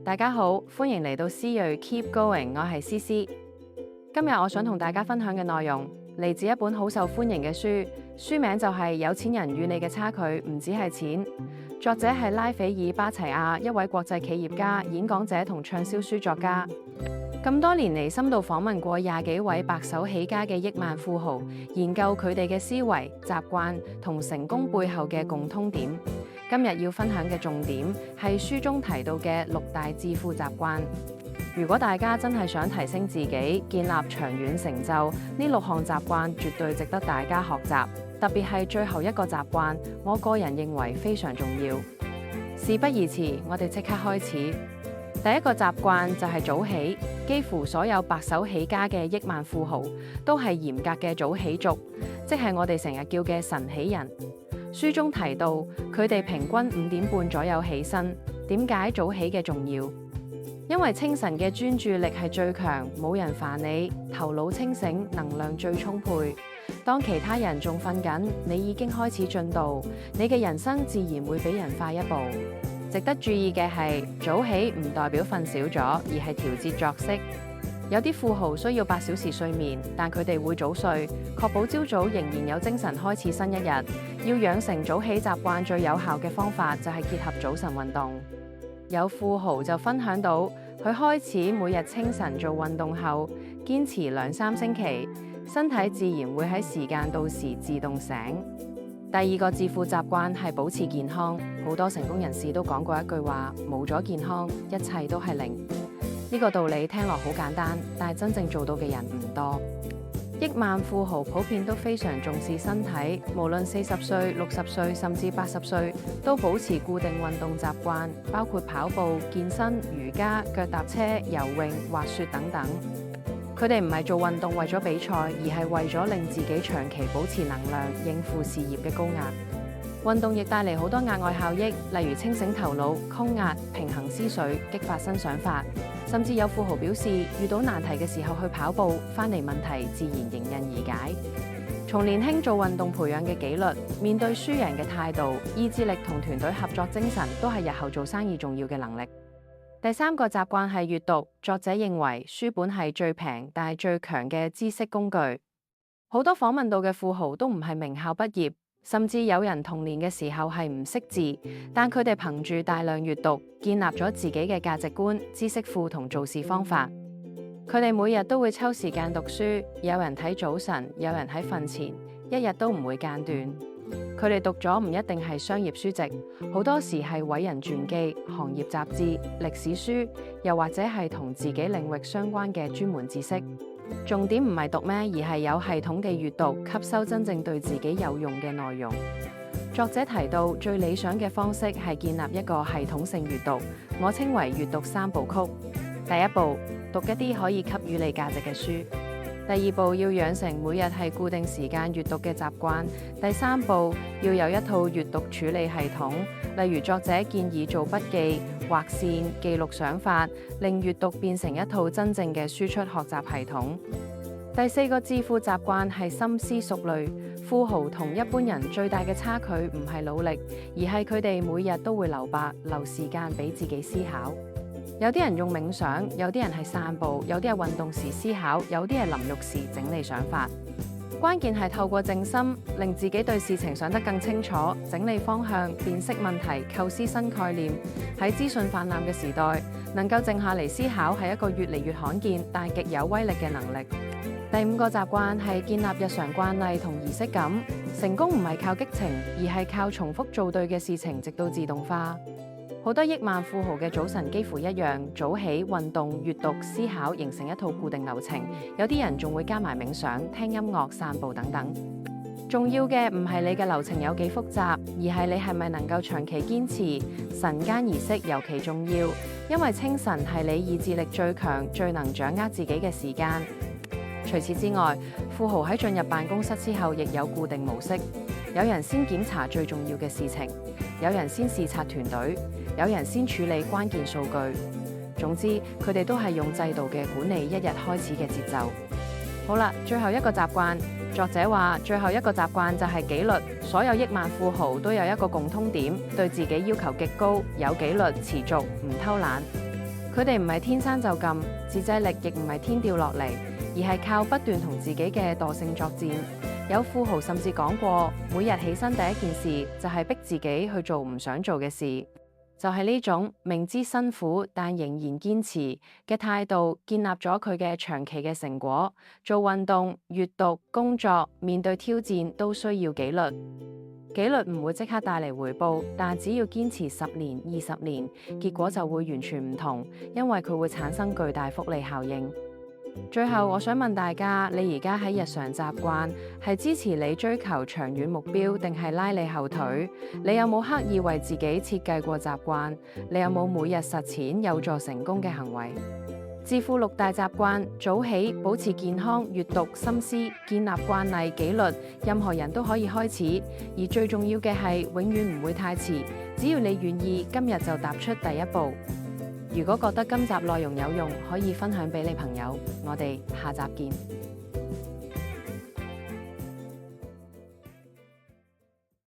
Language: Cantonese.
大家好，歡迎嚟到思睿 Keep Going， 我係思思。今日我想同大家分享嘅內容嚟自一本好受歡迎嘅書，書名就係《有錢人與你嘅差距唔只係錢》，作者係拉斐爾巴齊亞，一位國際企業家、演講者同暢銷書作家。咁多年嚟，深度訪問過20幾位白手起家嘅億萬富豪，研究佢哋嘅思維、習慣同成功背後嘅共通點。今日要分享嘅重點係書中提到嘅6大致富習慣。如果大家真係想提升自己、建立長遠成就，呢6項習慣絕對值得大家學習。特別係最後一個習慣，我個人認為非常重要。事不宜遲，我哋即刻開始。第一個習慣就係早起，幾乎所有白手起家嘅億萬富豪都係嚴格嘅早起族，即係我哋成日叫嘅晨起人。書中提到，佢哋平均5點半左右起身。點解早起嘅重要？因為清晨嘅專注力係最強，冇人煩你，頭腦清醒，能量最充沛。當其他人仲瞓緊，你已經開始進度，你嘅人生自然會比人快一步。值得注意嘅係，早起唔代表瞓少咗，而係調節作息。有啲富豪需要8小時睡眠，但佢哋會早睡，確保朝早仍然有精神開始新一日。要養成早起習慣，最有效嘅方法就係結合早晨運動。有富豪就分享到，佢開始每日清晨做運動後，堅持2-3星期，身體自然會喺時間到時自動醒。第二個致富習慣係保持健康。好多成功人士都講過一句話：冇咗健康，一切都係零。呢個道理聽落好簡單，但係真正做到嘅人唔多。億萬富豪普遍都非常重視身體，無論40歲、60歲甚至80歲，都保持固定運動習慣，包括跑步、健身、瑜伽、腳踏車、游泳、滑雪等等。佢哋唔係做運動為咗比賽，而係為咗令自己長期保持能量，應付事業嘅高壓。運動亦帶嚟好多額外效益，例如清醒頭腦、抗壓、平衡思緒、激發新想法。甚至有富豪表示，遇到難題嘅時候去跑步，翻嚟問題自然迎刃而解。從年輕做運動培養嘅紀律，面對輸贏嘅態度、意志力同團隊合作精神，都係日後做生意重要嘅能力。第三個習慣係閱讀。作者認為書本係最平但係最強嘅知識工具。好多訪問到嘅富豪都唔係名校畢業，甚至有人童年嘅時候係唔識字，但佢哋憑住大量閱讀，建立咗自己嘅價值觀、知識庫同做事方法。佢哋每日都會抽時間讀書，有人睇早晨，有人喺瞓前，一日都唔會間斷。佢哋讀咗唔一定係商業書籍，好多時係偉人傳記、行業雜誌、歷史書，又或者係同自己領域相關嘅專門知識。重點唔係讀咩，而係有系統嘅閱讀，吸收真正對自己有用嘅內容。作者提到，最理想嘅方式係建立一個系統性閱讀，我稱為閱讀3部曲。第一步，讀一啲可以給予你價值嘅書。第二步，要養成每日係固定時間閱讀嘅習慣。第三步，要有一套閱讀處理系統，例如作者建議做筆記、劃線、記錄想法，令閱讀變成一套真正嘅輸出學習系統。第四個致富習慣係深思熟慮。富豪同一般人最大嘅差距唔係努力，而係佢哋每日都會留白、留時間俾自己思考。有啲人用冥想，有啲人係散步，有啲係運動時思考，有啲係淋浴時整理想法。關鍵係透過靜心，令自己對事情想得更清楚，整理方向，辨識問題，構思新概念。喺資訊氾濫嘅時代，能夠靜下嚟思考係一個越嚟越罕見但極有威力嘅能力。第5個習慣係建立日常慣例同儀式感。成功唔係靠激情，而係靠重複做對嘅事情，直到自動化。好多億萬富豪嘅早晨幾乎一樣，早起、運動、閱讀、思考，形成一套固定流程。有啲人仲會加埋冥想、聽音樂、散步等等。重要嘅唔係你嘅流程有幾複雜，而係你係咪能夠長期堅持。晨間儀式尤其重要，因為清晨係你意志力最強、最能掌握自己嘅時間。除此之外，富豪喺進入辦公室之後亦有固定模式。有人先檢查最重要嘅事情，有人先視察團隊，有人先處理關鍵數據。總之，佢哋都係用制度嘅管理一日開始嘅節奏。好啦，最後一個習慣，作者話最後一個習慣就係紀律。所有億萬富豪都有一個共通點，對自己要求極高，有紀律、持續，唔偷懶。佢哋唔係天生就咁，自制力亦唔係天掉落嚟，而係靠不斷同自己嘅惰性作戰。有富豪甚至講過，每日起身第一件事就係逼自己去做唔想做嘅事。就係呢種明知辛苦但仍然堅持嘅態度，建立咗佢嘅長期嘅成果。做運動、閱讀、工作，面對挑戰都需要紀律。紀律唔會即刻帶嚟回報，但只要堅持10年、20年，結果就會完全唔同，因為佢會產生巨大複利效應。最後，我想問大家，你而家喺日常習慣係支持你追求長遠目標，定係拉你後腿？你有冇刻意為自己設計過習慣？你有冇每日實踐有助成功嘅行為？致富6大習慣：早起、保持健康、閱讀、心思、建立慣例、紀律。任何人都可以開始，而最重要嘅係永遠唔會太遲。只要你願意，今日就踏出第一步。如果覺得今集內容有用，可以分享俾你朋友。我哋下集見。